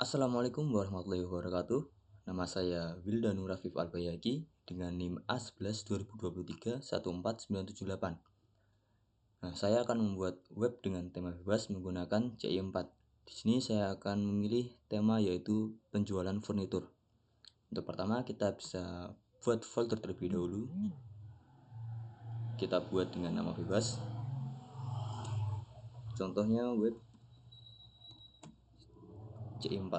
Assalamualaikum warahmatullahi wabarakatuh. Nama saya Wildanu Rafif Albayaki dengan NIM A11 2023 14978. Nah, saya akan membuat web dengan tema bebas menggunakan CI4. Di sini saya akan memilih tema yaitu penjualan furnitur. Untuk pertama kita bisa buat folder terlebih dahulu. Kita buat dengan nama bebas. Contohnya web CI4.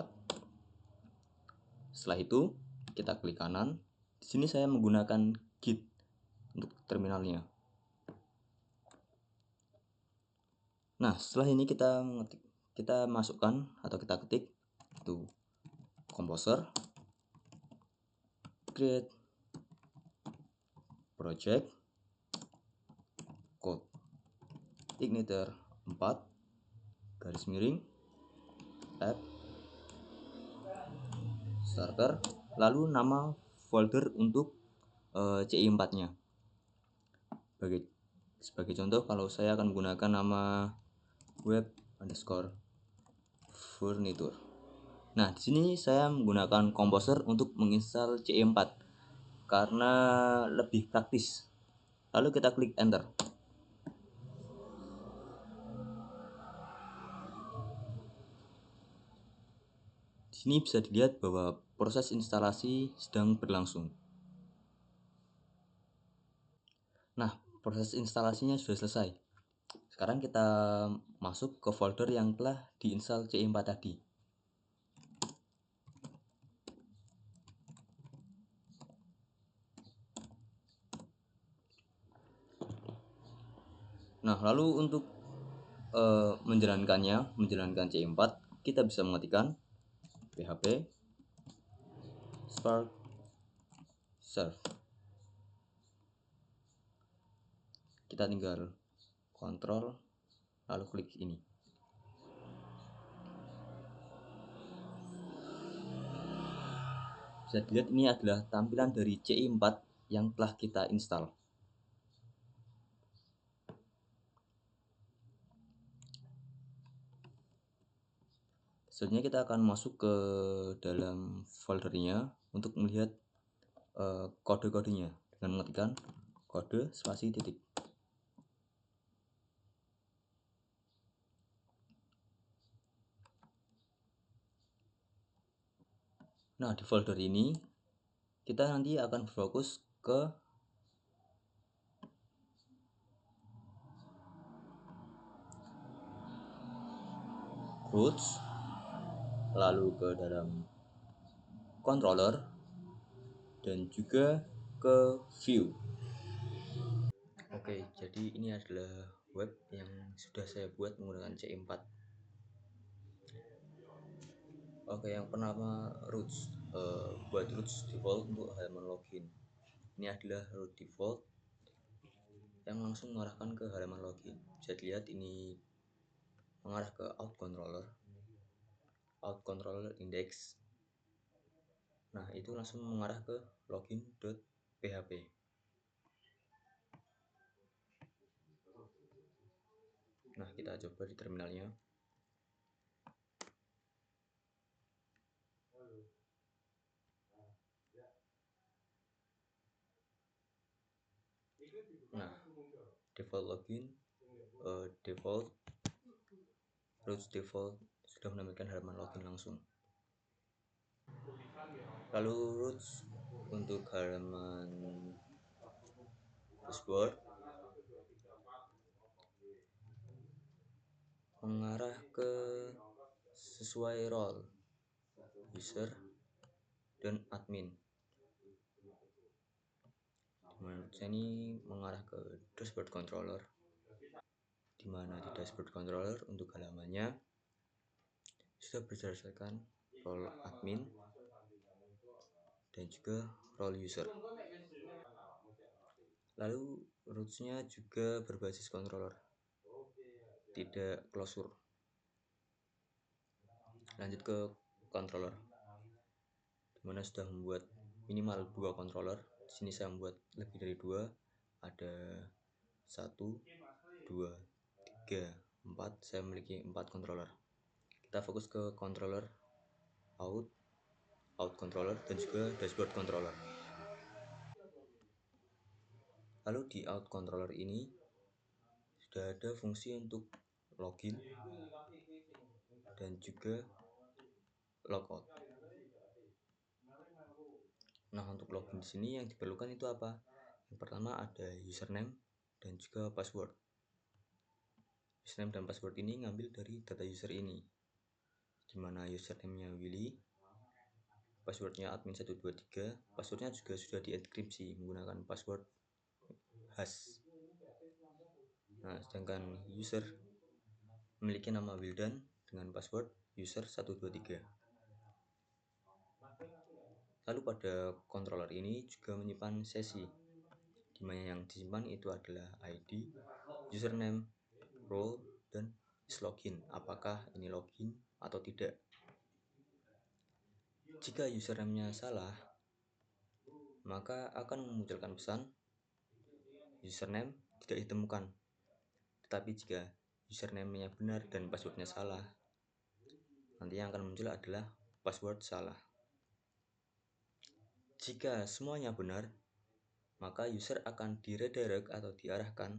Setelah itu kita klik kanan. Di sini saya menggunakan Git untuk terminalnya. Nah, setelah ini kita masukkan atau kita ketik itu composer, create project, code, igniter 4 garis miring app starter, lalu nama folder untuk CI4-nya. Sebagai contoh, kalau saya akan menggunakan nama web underscore furniture. Nah, di sini saya menggunakan Composer untuk menginstal CI4 karena lebih praktis. Lalu kita klik enter. Di sini bisa dilihat bahwa proses instalasi sedang berlangsung. Nah, proses instalasinya sudah selesai. Sekarang kita masuk ke folder yang telah diinstal CI4 tadi. Nah, lalu untuk menjalankan CI4, kita bisa mengetikkan php spark serve. Kita tinggal kontrol lalu klik ini. Bisa dilihat ini adalah tampilan dari CI4 yang telah kita install. Selanjutnya kita akan masuk ke dalam foldernya untuk melihat kode-kodenya dengan mengetikkan kode spasi titik. Nah, di folder ini kita nanti akan fokus ke roots, lalu ke dalam controller, dan juga ke view. Oke, jadi ini adalah web yang sudah saya buat menggunakan CI4. Oke, yang pertama roots. Buat roots default untuk halaman login. Ini adalah root default yang langsung mengarahkan ke halaman login. Bisa dilihat ini mengarah ke out controller index. Nah, itu langsung mengarah ke login.php. Nah, kita coba di terminalnya. Nah, default login, default roots default sudah menampilkan halaman login langsung. Lalu roots untuk halaman dashboard mengarah ke sesuai role user dan admin. Menurut saya ini mengarah ke dashboard controller, di mana di dashboard controller untuk halamannya sudah berdasarkan role admin dan juga role user. Lalu rootsnya juga berbasis controller, tidak closure. Lanjut ke controller, dimana sudah membuat minimal 2 controller. Di sini saya membuat lebih dari 2, ada 1, 2, 3, 4. Saya memiliki 4 controller. Kita fokus ke controller out, out controller, dan juga dashboard controller. Lalu di out controller ini sudah ada fungsi untuk login dan juga logout. Nah, untuk login di sini yang diperlukan itu apa? Yang pertama ada username dan juga password. Username dan password ini ngambil dari data user ini, dimana username-nya Willy, passwordnya admin123, passwordnya juga sudah dienkripsi menggunakan password hash. Nah, sedangkan user memiliki nama Wildan dengan password user123. Lalu pada controller ini juga menyimpan sesi, di mana yang disimpan itu adalah ID, username, role, dan login. Apakah ini login atau tidak? Jika username-nya salah, maka akan memunculkan pesan username tidak ditemukan. Tetapi jika username-nya benar dan passwordnya salah, nanti yang akan muncul adalah password salah. Jika semuanya benar, maka user akan diredirect atau diarahkan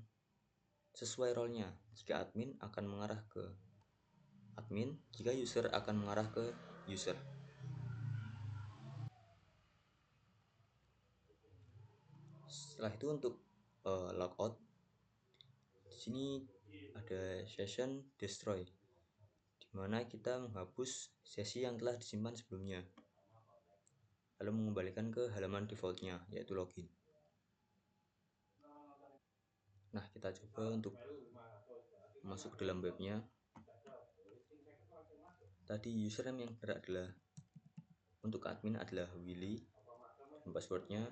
sesuai role-nya. Jika admin akan mengarah ke admin, jika user akan mengarah ke user. Setelah itu untuk logout, di sini ada session destroy, di mana kita menghapus sesi yang telah disimpan sebelumnya, lalu mengembalikan ke halaman defaultnya, yaitu login. Nah, kita coba untuk masuk ke dalam webnya. Tadi username yang benar adalah untuk admin adalah Willy, dan passwordnya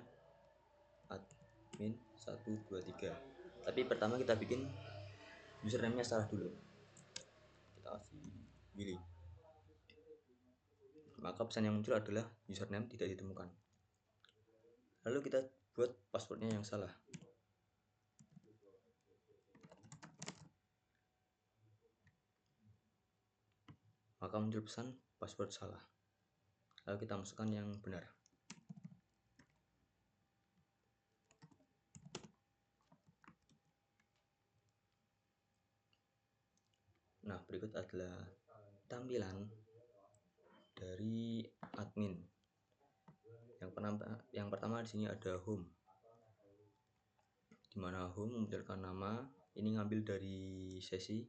admin123. Tapi pertama kita bikin username-nya salah dulu. Kita kasih Willy. Maka pesan yang muncul adalah username tidak ditemukan. Lalu kita buat passwordnya yang salah. Maka muncul pesan password salah. Lalu kita masukkan yang benar. Nah, berikut adalah tampilan dari admin. Yang pertama di sini ada home, di mana home memunculkan nama. Ini ngambil dari sesi.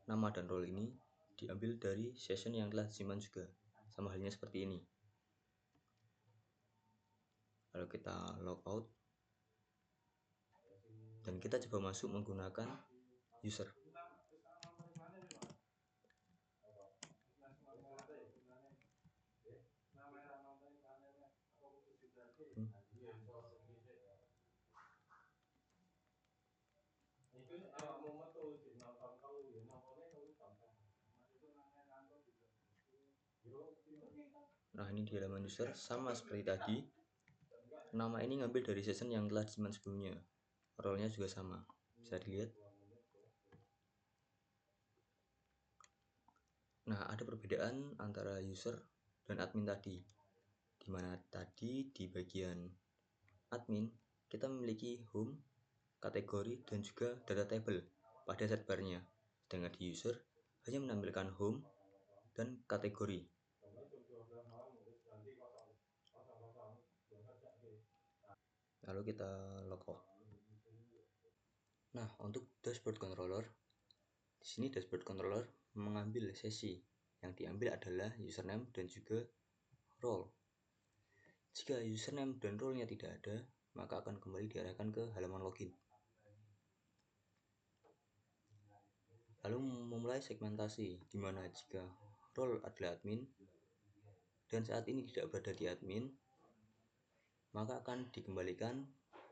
Nama dan role ini diambil dari session yang telah disimpan juga, sama halnya seperti ini. Lalu kita logout dan kita coba masuk menggunakan user. Nah, ini di halaman user sama seperti tadi. Nama ini ngambil dari session yang telah disimpan sebelumnya. Role-nya juga sama, bisa dilihat. Nah, ada perbedaan antara user dan admin tadi, dimana tadi di bagian admin kita memiliki home, kategori, dan juga data table pada sidebar-nya. Sedangkan di user hanya menampilkan home dan kategori. Lalu kita logout. Nah, untuk dashboard controller, di sini dashboard controller mengambil sesi. Yang diambil adalah username dan juga role. Jika username dan role-nya tidak ada, maka akan kembali diarahkan ke halaman login. Lalu memulai segmentasi, di mana jika role adalah admin dan saat ini tidak berada di admin, maka akan dikembalikan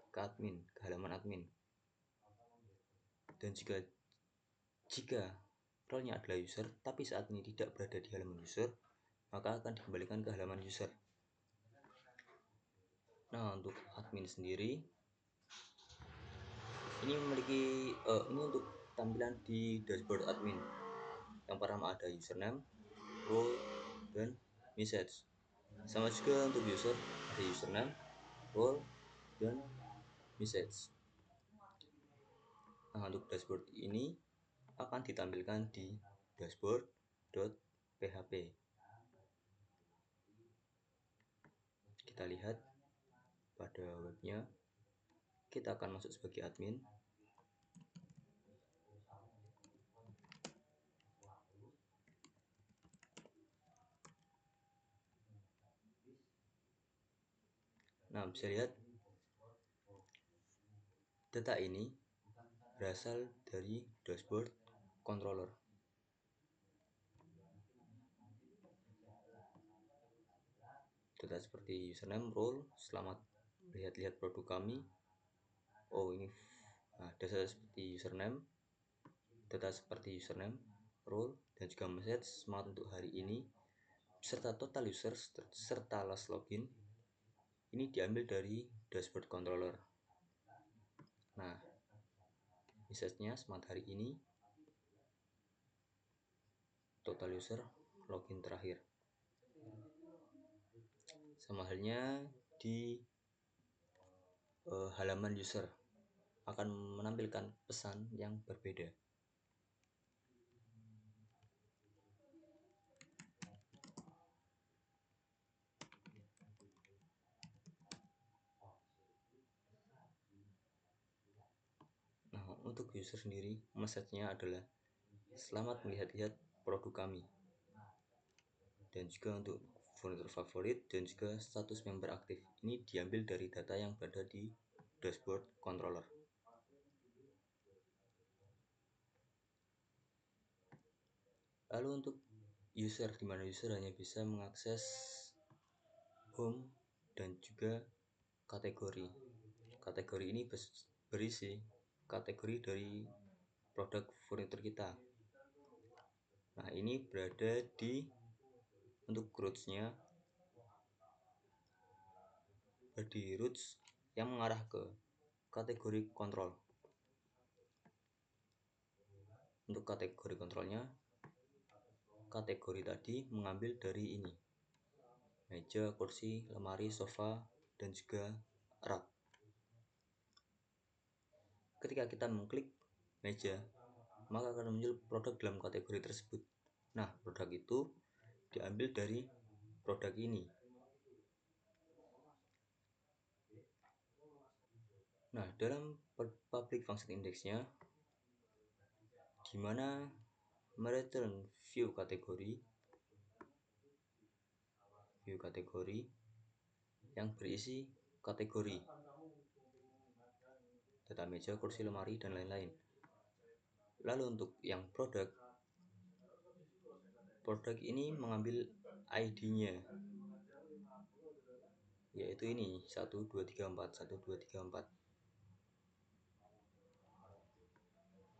ke admin, ke halaman admin. Dan jika role-nya adalah user, tapi saat ini tidak berada di halaman user, maka akan dikembalikan ke halaman user. Nah, untuk admin sendiri, ini untuk tampilan di dashboard admin. Yang pertama ada username, role, dan message. Sama juga untuk user, ada username, role, dan message. Nah, untuk dashboard ini akan ditampilkan di dashboard.php. Kita lihat pada webnya, kita akan masuk sebagai admin. Nah, bisa lihat data ini berasal dari dashboard controller. Data seperti username, role, selamat lihat-lihat produk kami. Oh, ini data seperti username, role, dan juga message semangat untuk hari ini, serta total users serta last login. Ini diambil dari dashboard controller. Nah, message-nya semangat hari ini, total user, login terakhir. Sama halnya di halaman user akan menampilkan pesan yang berbeda. Nah, untuk user sendiri, message-nya adalah selamat melihat-lihat produk kami. Dan juga untuk furniture favorit dan juga status member aktif. Ini diambil dari data yang berada di dashboard controller. Lalu untuk user, di mana user hanya bisa mengakses home dan juga kategori. Kategori ini berisi kategori dari produk furniture kita. Nah, ini berada di untuk roots-nya di roots yang mengarah ke kategori kontrol. Untuk kategori kontrolnya, kategori tadi mengambil dari ini: meja, kursi, lemari, sofa, dan juga rak. Ketika kita mengklik meja, maka akan muncul produk dalam kategori tersebut. Nah, produk itu diambil dari produk ini. Nah, dalam public function index-nya, di mana mereturn view kategori yang berisi kategori data meja, kursi, lemari, dan lain-lain. Lalu untuk yang produk ini mengambil ID-nya, yaitu ini 1234.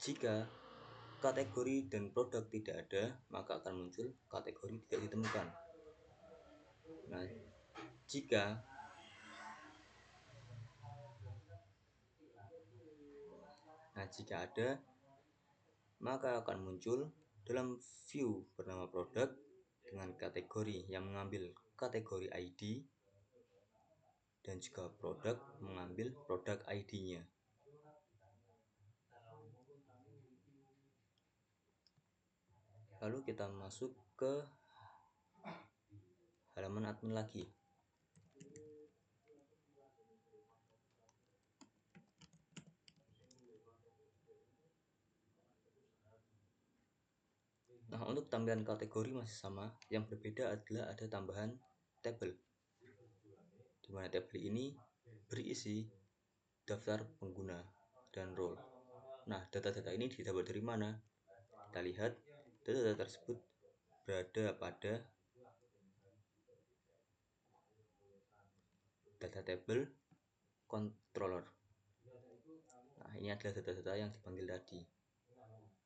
Jika kategori dan produk tidak ada, maka akan muncul kategori tidak ditemukan. Nah, jika ada, maka akan muncul dalam view bernama produk dengan kategori yang mengambil kategori ID dan juga produk mengambil produk ID-nya. Lalu kita masuk ke halaman admin lagi. Nah, untuk tampilan kategori masih sama, yang berbeda adalah ada tambahan tabel, di mana tabel ini berisi daftar pengguna dan role. Nah, data-data ini didapat dari mana? Kita lihat data-data tersebut berada pada data table controller. Nah, ini adalah data-data yang dipanggil tadi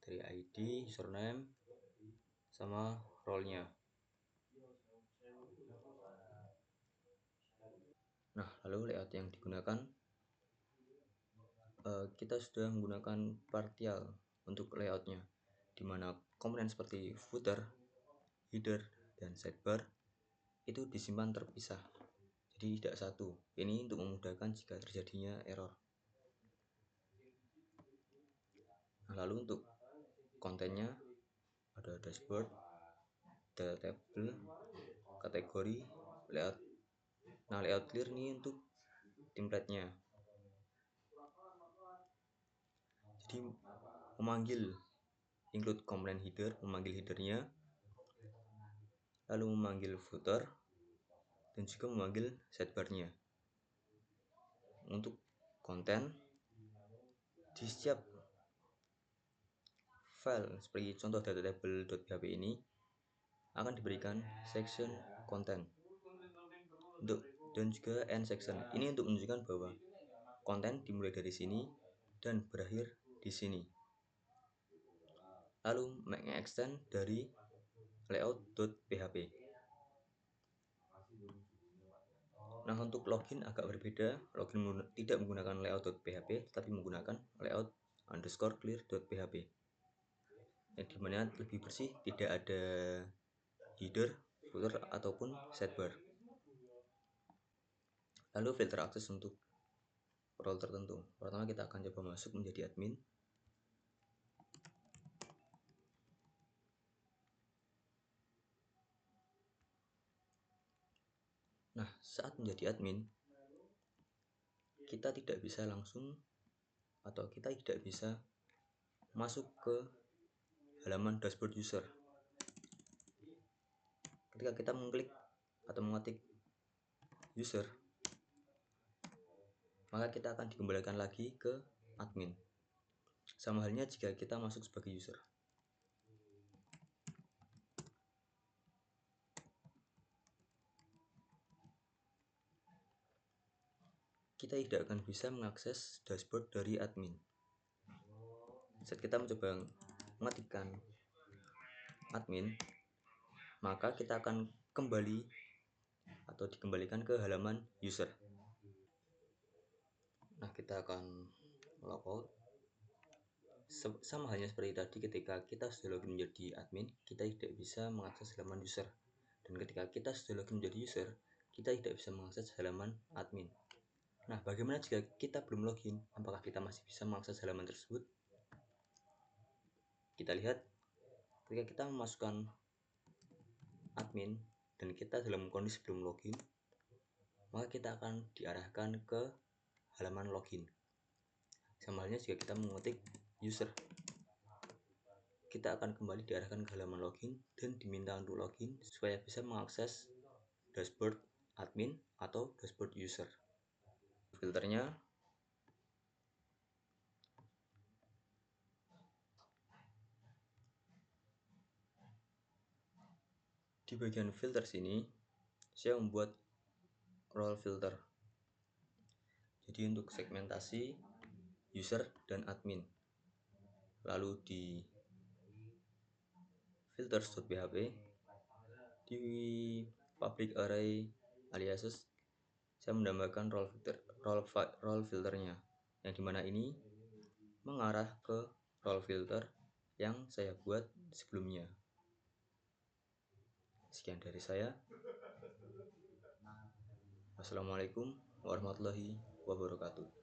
dari ID, username, sama role-nya. Nah, lalu layout yang digunakan, kita sudah menggunakan partial untuk layoutnya, di mana komponen seperti footer, header, dan sidebar itu disimpan terpisah, jadi tidak satu. Ini untuk memudahkan jika terjadinya error. Nah, lalu untuk kontennya ada dashboard, data table, kategori, layout. Nah, layout clear ini untuk template-nya. Jadi memanggil include component header, memanggil headernya, lalu memanggil footer, dan juga memanggil sidebar-nya. Untuk konten di setiap file seperti contoh datatable.php ini akan diberikan section content dan juga end section. Ini untuk menunjukkan bahwa konten dimulai dari sini dan berakhir di sini. Lalu extend dari layout.php. Nah, untuk login agak berbeda. Login tidak menggunakan layout.php tetapi menggunakan layout_clear.php, yang dimana lebih bersih, tidak ada header, footer ataupun sidebar. Lalu filter akses untuk role tertentu. Pertama kita akan coba masuk menjadi admin. Nah, saat menjadi admin, kita tidak bisa langsung atau kita tidak bisa masuk ke halaman dashboard user. Ketika kita mengklik atau mengetik user, maka kita akan dikembalikan lagi ke admin. Sama halnya jika kita masuk sebagai user. Kita tidak akan bisa mengakses dashboard dari admin. Saat kita mencoba mengetikkan admin, maka kita akan kembali atau dikembalikan ke halaman user. Nah, kita akan logout. Sama halnya seperti tadi, ketika kita sudah login menjadi admin, kita tidak bisa mengakses halaman user. Dan ketika kita sudah login menjadi user, kita tidak bisa mengakses halaman admin. Nah, bagaimana jika kita belum login? Apakah kita masih bisa mengakses halaman tersebut? Kita lihat, ketika kita memasukkan admin dan kita dalam kondisi belum login, maka kita akan diarahkan ke halaman login. Sama halnya jika kita mengetik user, kita akan kembali diarahkan ke halaman login dan diminta untuk login supaya bisa mengakses dashboard admin atau dashboard user. Filternya di bagian filter sini, saya membuat role filter. Jadi untuk segmentasi user dan admin. Lalu di filters.php, di public array aliases, saya menambahkan role filternya, yang dimana ini mengarah ke role filter yang saya buat sebelumnya. Sekian dari saya. Wassalamualaikum warahmatullahi wabarakatuh.